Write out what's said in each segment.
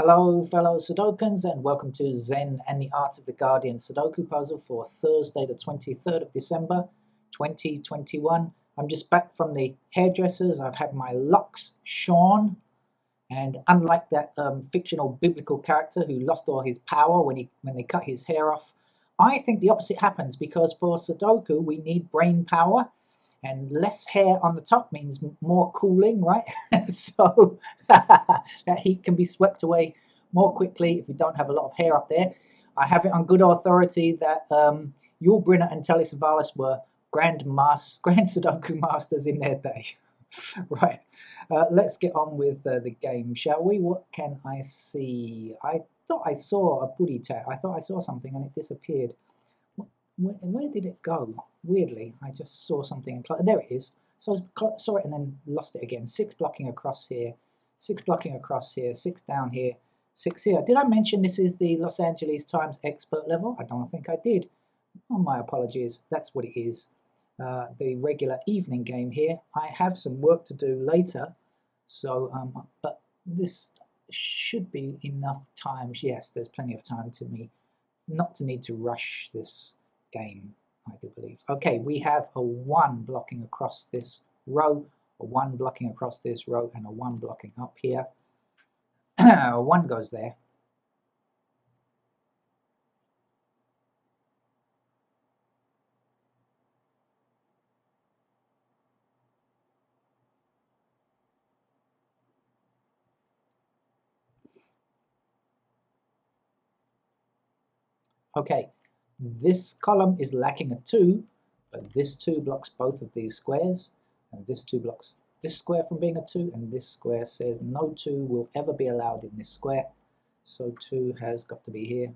Hello, fellow Sudokans, and welcome to Zen and the Art of the Guardian Sudoku puzzle for Thursday, the 23rd of December, 2021. I'm just back from the hairdressers. I've had my locks shorn, and unlike that fictional biblical character who lost all his power when they cut his hair off, I think the opposite happens because for Sudoku we need brain power, and less hair on the top means more cooling, right? So that heat can be swept away more quickly if we don't have a lot of hair up there. I have it on good authority that Yul Brynner and Telly Savalas were grand Sudoku masters in their day. Right, let's get on with the game, shall we? What can I see? I thought I saw a booty tag. I thought I saw something and it disappeared. Where did it go? Weirdly, I just saw something. There it is. So I saw it and then lost it again. 6 blocking across here, 6 blocking across here, 6 down here, 6 here. Did I mention this is the Los Angeles Times expert level? I don't think I did. Oh, my apologies. That's what it is. The regular evening game here. I have some work to do later, so but this should be enough time. Yes, there's plenty of time to me not to need to rush this game, I do believe. Okay, we have a 1 blocking across this row, a 1 blocking across this row, and a 1 blocking up here. 1 goes there. Okay, this column is lacking a 2, but this 2 blocks both of these squares, and this 2 blocks this square from being a 2, and this square says no 2 will ever be allowed in this square, so 2 has got to be here.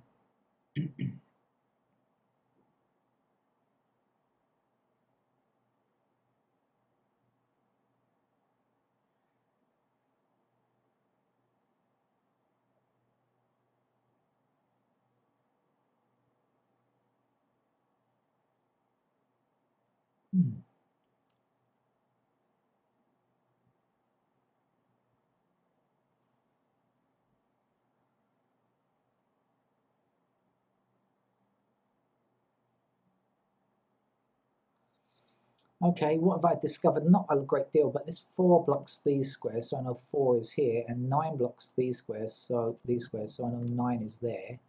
Okay, what have I discovered? Not a great deal, but this 4 blocks these squares, so I know 4 is here, and 9 blocks these squares, so I know 9 is there.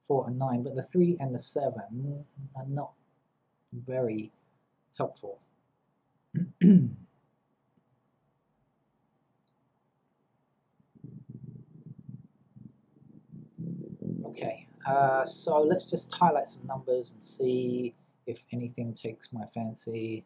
4 and 9, but the 3 and the 7 are not very helpful. Okay, so let's just highlight some numbers and see if anything takes my fancy.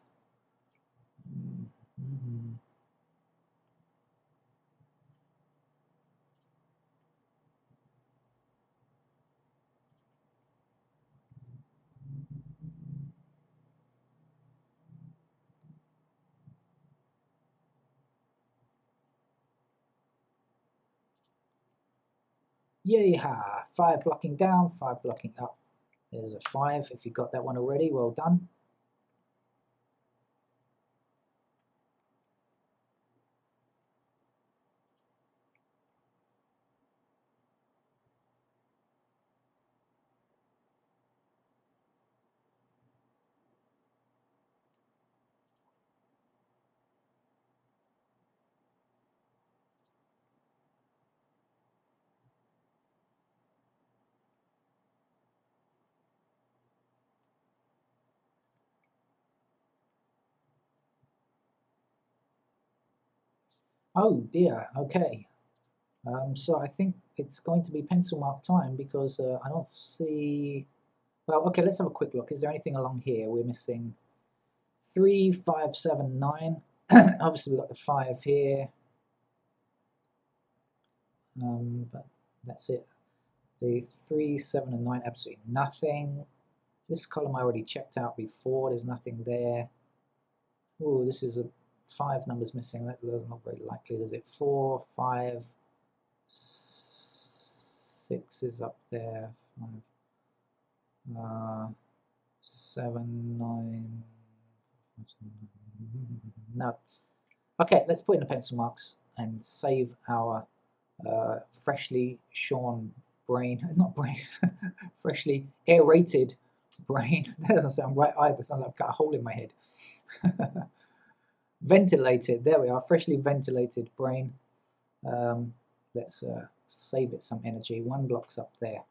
Yeehaw! 5 blocking down, 5 blocking up. There's a 5. If you got that one already, well done. Oh dear, okay. So I think it's going to be pencil mark time because I don't see... Well, okay, let's have a quick look. Is there anything along here we're missing? 3, 5, 7, 9. Obviously we've got the 5 here. But that's it. The 3, 7, and 9, absolutely nothing. This column I already checked out before. There's nothing there. Oh, this is a 5 numbers missing. That's not very likely, is it? 4, 5, 6 is up there. 5, 7, 9. No. Okay, let's put in the pencil marks and save our freshly shorn brain, not brain, freshly aerated brain. That doesn't sound right either. Sounds like I've got a hole in my head. Ventilated, there we are, freshly ventilated brain. Let's save it some energy. 1 block's up there.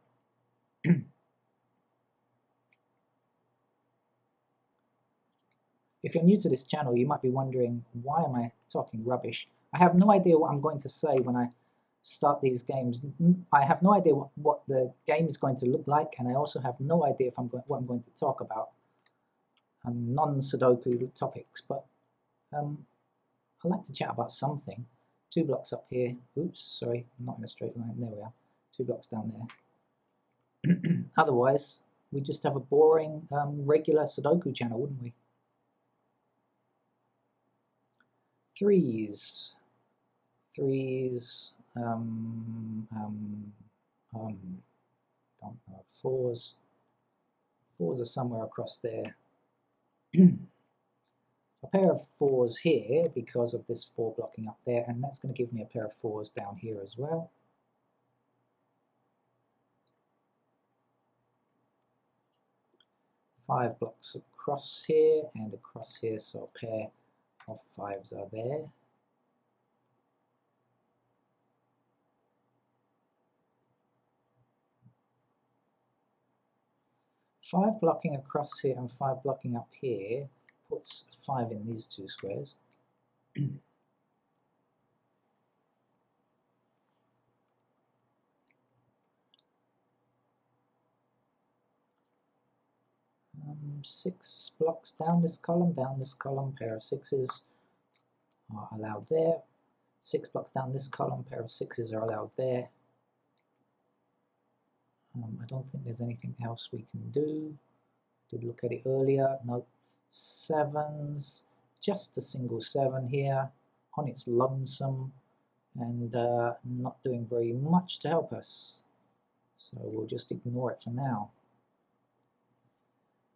If you're new to this channel, you might be wondering, why am I talking rubbish? I have no idea what I'm going to say when I start these games. I have no idea what the game is going to look like, and I also have no idea if what I'm going to talk about. Non-Sudoku topics, but I like to chat about something. 2 blocks up here. Oops, sorry, not in a straight line. There we are. 2 blocks down there. Otherwise, we just have a boring, regular Sudoku channel, wouldn't we? 3s. Don't know. 4s. 4s are somewhere across there. A pair of 4s here because of this 4 blocking up there, and that's going to give me a pair of 4s down here as well. Five blocks across here and across here, so a pair of 5s are there. Five blocking across here and 5 blocking up here puts 5 in these 2 squares. 6 blocks down this column, pair of 6s are allowed there. 6 blocks down this column, pair of 6s are allowed there. I don't think there's anything else we can do. Did look at it earlier. No. 7s, just a single 7 here on its lonesome, and not doing very much to help us. So we'll just ignore it for now.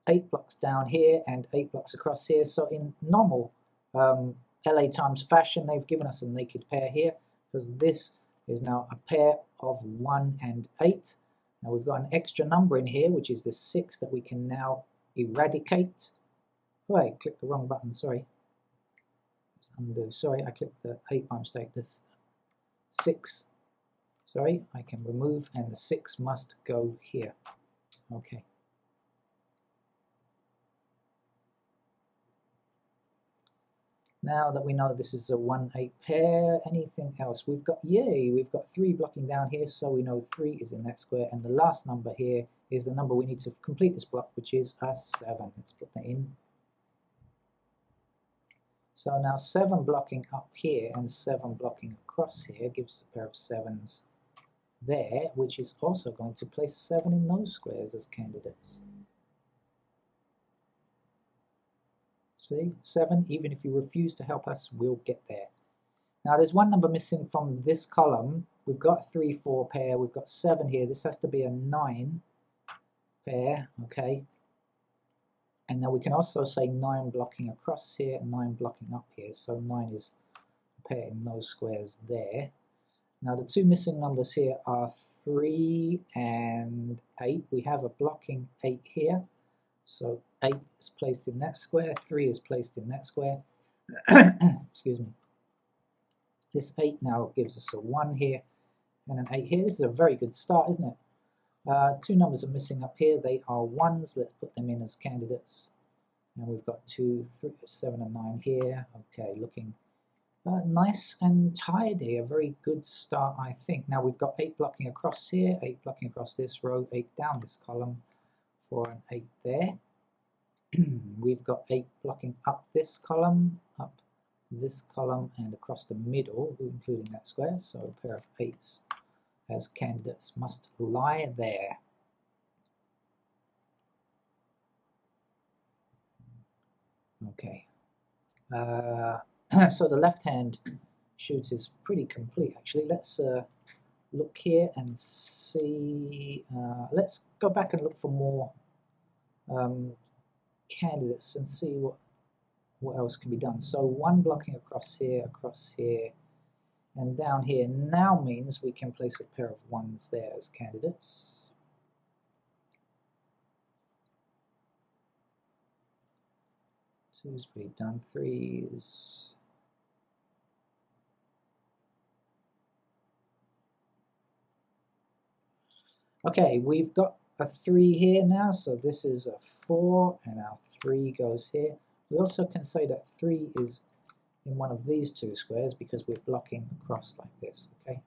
8 blocks down here and 8 blocks across here. So in normal LA Times fashion, they've given us a naked pair here, because this is now a pair of 1 and 8. Now we've got an extra number in here, which is the 6, that we can now eradicate. Oh, I clicked the wrong button, sorry. Let's undo. Sorry, I clicked the 8 by mistake. This 6, sorry, I can remove, and the 6 must go here. Okay. Now that we know this is a 1-8 pair, anything else? We've got, yay, we've got 3 blocking down here, so we know 3 is in that square, and the last number here is the number we need to complete this block, which is a 7. Let's put that in. So now 7 blocking up here and 7 blocking across here gives a pair of 7s there, which is also going to place 7 in those squares as candidates. See, 7, even if you refuse to help us, we'll get there. Now there's one number missing from this column. We've got 3, 4 pair, we've got 7 here. This has to be a 9 pair, okay? And now we can also say 9 blocking across here and 9 blocking up here. So 9 is a pair in those squares there. Now the 2 missing numbers here are 3 and 8. We have a blocking 8 here. So 8 is placed in that square, 3 is placed in that square. Excuse me. This 8 now gives us a 1 here and an 8 here. This is a very good start, isn't it? 2 numbers are missing up here. They are 1s. Let's put them in as candidates. And we've got 2, 3, 7 and 9 here. Okay, looking nice and tidy. A very good start, I think. Now we've got 8 blocking across here, 8 blocking across this row, 8 down this column, 4 and 8 there. We've got 8 blocking up this column, and across the middle, including that square. So a pair of 8s as candidates must lie there. Okay. So the left-hand shoot is pretty complete, actually. Let's look here and see. Let's go back and look for more candidates and see what else can be done. So 1 blocking across here, And down here now means we can place a pair of 1s there as candidates. Twos we've done, 3s. Okay, we've got a 3 here now, so this is a 4, and our 3 goes here. We also can say that 3 is in one of these two squares because we're blocking across like this, okay?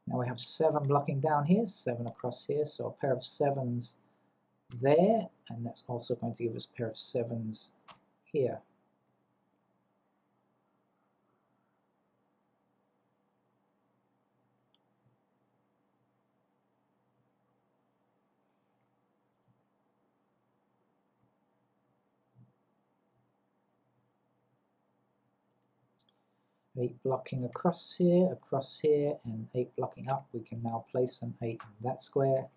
Now we have 7 blocking down here, 7 across here, so a pair of 7s there, and that's also going to give us a pair of 7s here. Eight blocking across here, and 8 blocking up. We can now place an 8 in that square.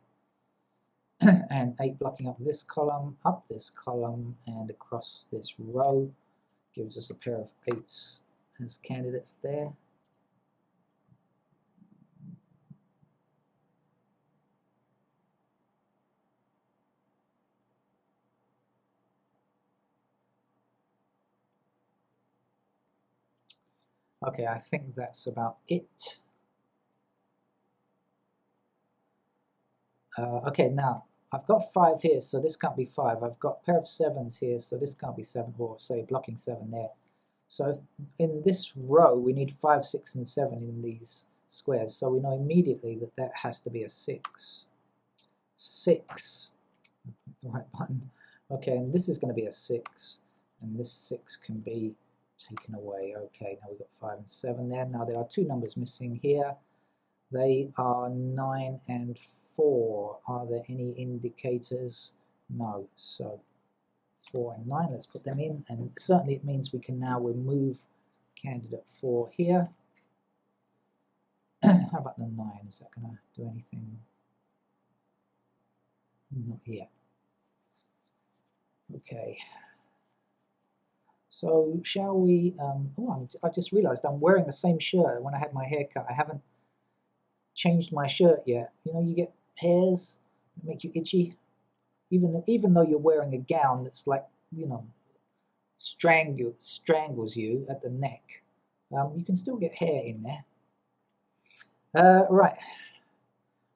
And 8 blocking up this column, and across this row gives us a pair of 8s as candidates there. Okay, I think that's about it. Okay, now I've got 5 here, so this can't be 5. I've got a pair of 7s here, so this can't be 7, or say blocking 7 there. So if in this row we need 5, 6, and 7 in these squares, so we know immediately that that has to be a 6. 6. The right button. Okay, and this is going to be a 6, and this 6 can be taken away. Okay, now we've got 5 and 7 there. Now there are 2 numbers missing here. They are 9 and 4. Are there any indicators? No. So 4 and 9, let's put them in, and certainly it means we can now remove candidate 4 here. How about the 9? Is that going to do anything? Not yet. Okay. So shall we, I just realized I'm wearing the same shirt when I had my hair cut. I haven't changed my shirt yet. You know, you get hairs that make you itchy. Even though you're wearing a gown that's like, you know, strangles you at the neck, you can still get hair in there. Right.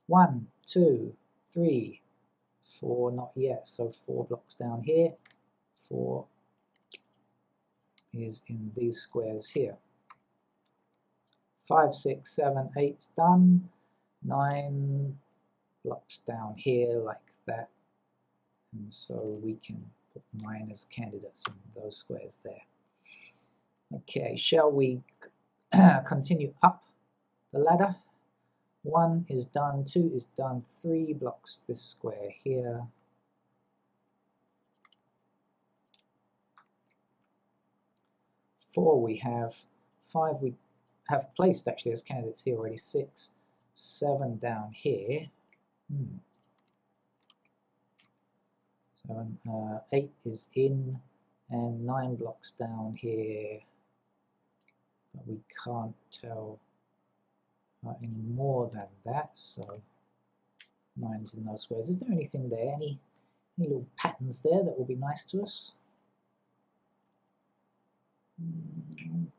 1, 2, 3, 4, not yet. So 4 blocks down here. 4 is in these squares here. 5, 6, 7, 8's done. 9 blocks down here like that. And so we can put 9 as candidates in those squares there. Okay, shall we continue up the ladder? 1 is done, 2 is done, 3 blocks this square here. 4 we have, 5 we have placed actually as candidates here already, 6, 7 down here. 7, 8 is in, and 9 blocks down here, but we can't tell any more than that, so 9's in those squares. Is there anything there, any little patterns there that will be nice to us? Don't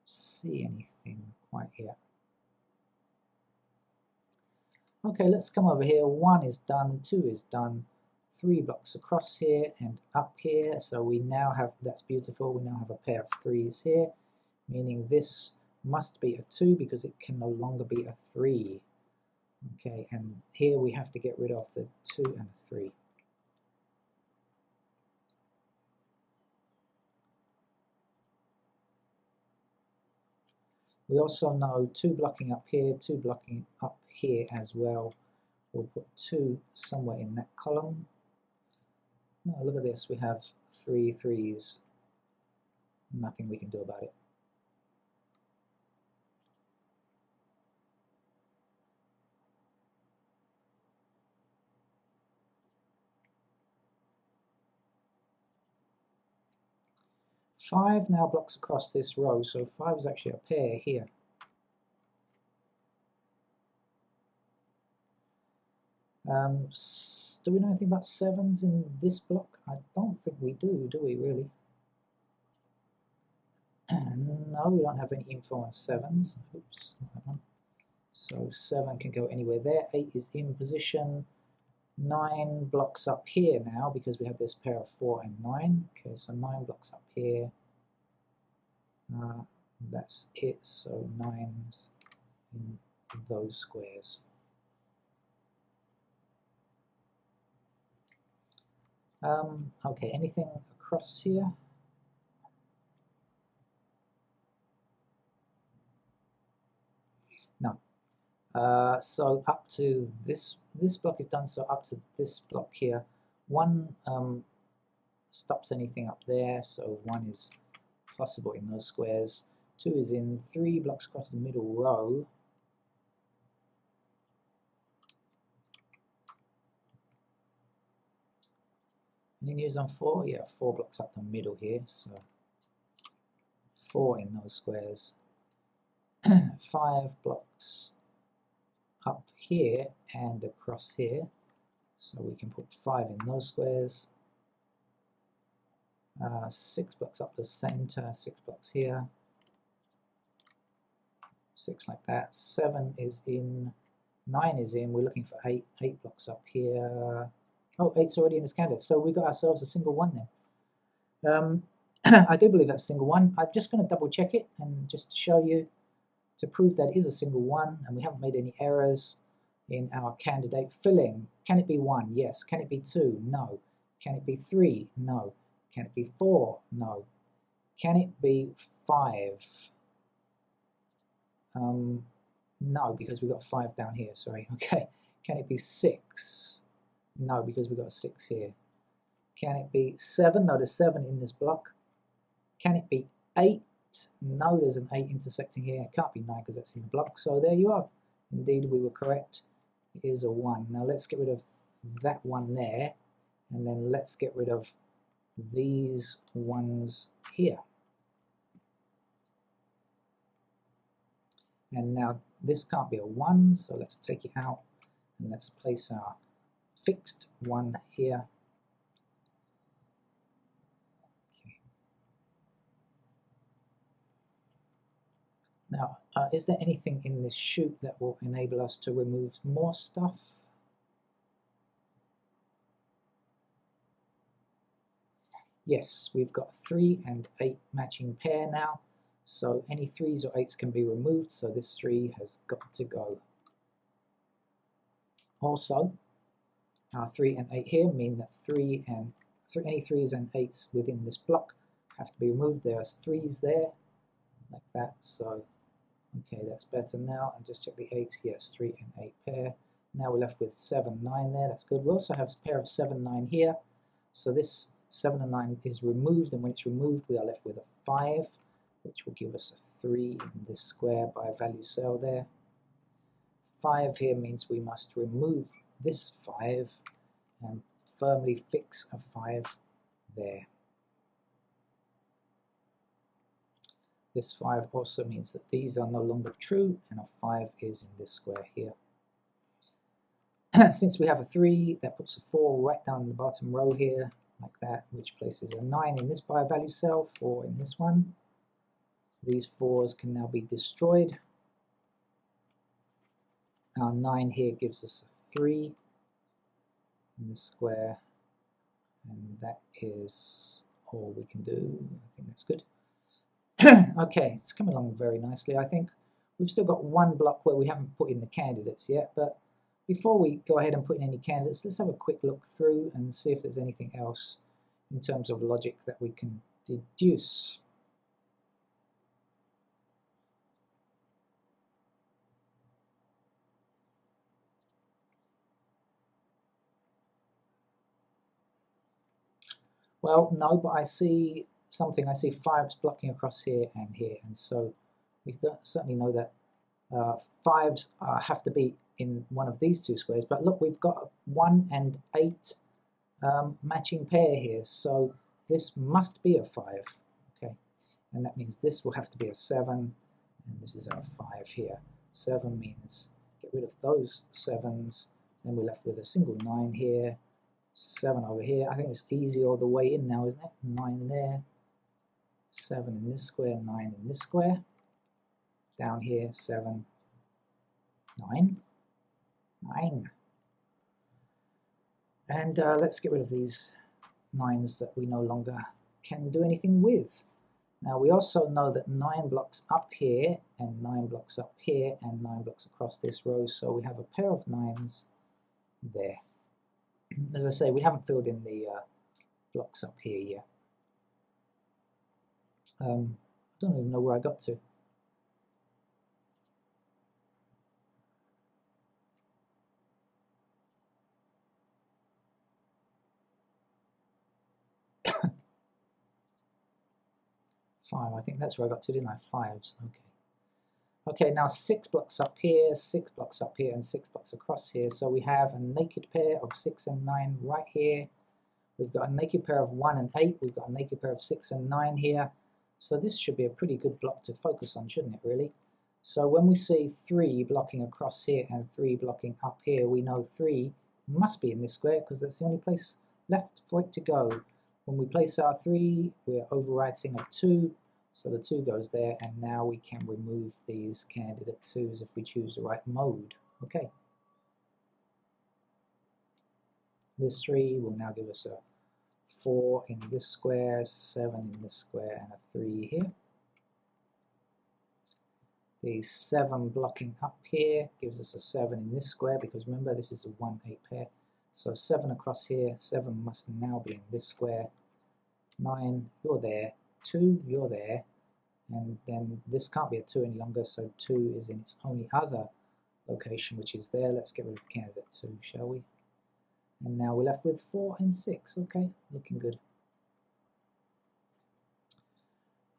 see anything quite yet. Okay, let's come over here. 1 is done, 2 is done, 3 blocks across here and up here. So we now have, that's beautiful, we now have a pair of 3's here, meaning this must be a 2 because it can no longer be a 3. Okay, and here we have to get rid of the 2 and 3. We also know 2 blocking up here, 2 blocking up here as well. We'll put 2 somewhere in that column. Oh, look at this, we have 3 threes. Nothing we can do about it. Five now blocks across this row, so 5 is actually a pair here. Do we know anything about 7s in this block? I don't think we do we really? No, we don't have any info on 7s. Oops, not that one. So 7 can go anywhere there. 8 is in position. 9 blocks up here now because we have this pair of 4 and 9. Okay, so 9 blocks up here. That's it, so 9's in those squares. Okay, anything across here? No. So up to this block is done, so up to this block here. 1 stops anything up there, so 1 is possible in those squares. 2 is in, 3 blocks across the middle row. Any news on 4? Yeah, 4 blocks up the middle here, so 4 in those squares. 5 blocks up here and across here, so we can put 5 in those squares. 6 blocks up the center, 6 blocks here, 6 like that. 7 is in, 9 is in, we're looking for 8 blocks up here. Oh, 8's already in this candidate, so we got ourselves a single 1 then. I do believe that's a single 1. I'm just going to double check it, and just to show you, to prove that it is a single 1 and we haven't made any errors in our candidate filling. Can it be 1? Yes. Can it be 2? No. Can it be 3? No. Can it be 4? No. Can it be 5? No, because we've got 5 down here, sorry. Okay. Can it be 6? No, because we've got a 6 here. Can it be 7? No, there's 7 in this block. Can it be 8? No, there's an 8 intersecting here. It can't be 9 because that's in the block. So there you are. Indeed, we were correct. It is a 1. Now let's get rid of that 1 there, and then let's get rid of these ones here. And now this can't be a 1, so let's take it out, and let's place our fixed 1 here. Now, is there anything in this chute that will enable us to remove more stuff? Yes, we've got 3 and 8 matching pair now, so any 3s or 8s can be removed, so this 3 has got to go. Also, our 3 and 8 here mean that any 3s and 8s within this block have to be removed. There's 3s there, like that, so okay, that's better now. And just check the 8s, yes, 3 and 8 pair. Now we're left with 7, 9 there, that's good. We also have a pair of 7, 9 here, so this 7 and 9 is removed, and when it's removed we are left with a 5, which will give us a 3 in this square by a value cell there. 5 here means we must remove this 5 and firmly fix a 5 there. This 5 also means that these are no longer true, and a 5 is in this square here. Since we have a 3, that puts a 4 right down the bottom row here, like that, which places a 9 in this by a value cell, 4 in this one. These 4s can now be destroyed. Our 9 here gives us a 3 in this square, and that is all we can do. I think that's good. Okay, it's coming along very nicely, I think. We've still got 1 block where we haven't put in the candidates yet, but before we go ahead and put in any candidates, let's have a quick look through and see if there's anything else in terms of logic that we can deduce. Well, no, but I see something. I see 5s blocking across here, and so we certainly know that 5s have to be in one of these two squares. But look, we've got a 1 and 8 matching pair here, so this must be a 5. Okay, and that means this will have to be a 7, and this is our 5 here. 7 means get rid of those 7s, then we're left with a single 9 here, 7 over here. I think it's easy all the way in now, isn't it? 9 there, 7 in this square, 9 in this square. Down here, 7, 9, 9. And let's get rid of these 9s that we no longer can do anything with. Now we also know that 9 blocks up here, and 9 blocks up here, and 9 blocks across this row, so we have a pair of 9s there. As I say, we haven't filled in the blocks up here yet. I don't even know where I got to. Five, I think that's where I got to, didn't I? 5s, okay. Okay, now 6 blocks up here, 6 blocks up here, and 6 blocks across here. So we have a naked pair of 6 and 9 right here. We've got a naked pair of 1 and 8. We've got a naked pair of 6 and 9 here. So this should be a pretty good block to focus on, shouldn't it, really? So when we see 3 blocking across here and 3 blocking up here, we know 3 must be in this square because that's the only place left for it to go. When we place our 3, we're overwriting a 2. So the 2 goes there, and now we can remove these candidate 2s if we choose the right mode. Okay. This 3 will now give us a 4 in this square, 7 in this square, and a 3 here. The 7 blocking up here gives us a 7 in this square, because remember this is a 1, 8 pair. So 7 across here, 7 must now be in this square. 9, you're there. 2, you're there, and then this can't be a 2 any longer, so 2 is in its only other location, which is there. Let's get rid of candidate 2, shall we? And now we're left with 4 and 6. Okay, looking good.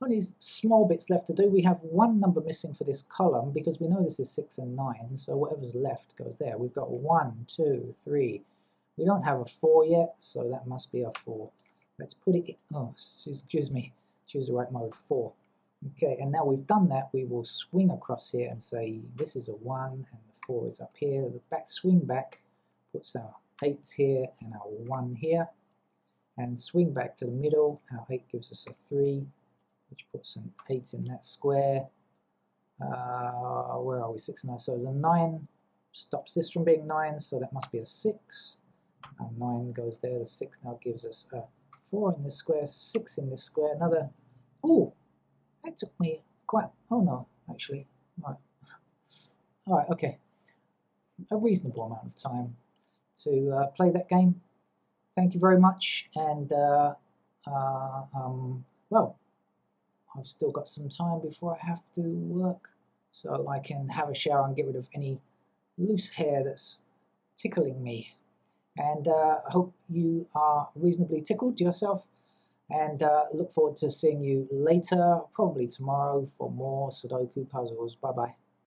Only small bits left to do. We have one number missing for this column because we know this is 6 and 9, so whatever's left goes there. We've got 1, 2, 3. We don't have a 4 yet, so that must be a 4. Let's put it in. Oh, excuse me. Choose the right mode, 4. Okay, and now we've done that, we will swing across here and say this is a 1 and the 4 is up here. The back swing back puts our 8 here and our 1 here, and swing back to the middle. Our 8 gives us a 3, which puts an 8 in that square. Where are we? 6 now. So the 9 stops this from being 9, so that must be a 6. Our 9 goes there. The 6 now gives us a 4 in this square, 6 in this square, another. Oh, that took me quite. Oh no, actually. All right, okay. A reasonable amount of time to play that game. Thank you very much, and well, I've still got some time before I have to work, so I can have a shower and get rid of any loose hair that's tickling me. And I hope you are reasonably tickled yourself, and look forward to seeing you later, probably tomorrow, for more Sudoku puzzles. Bye-bye.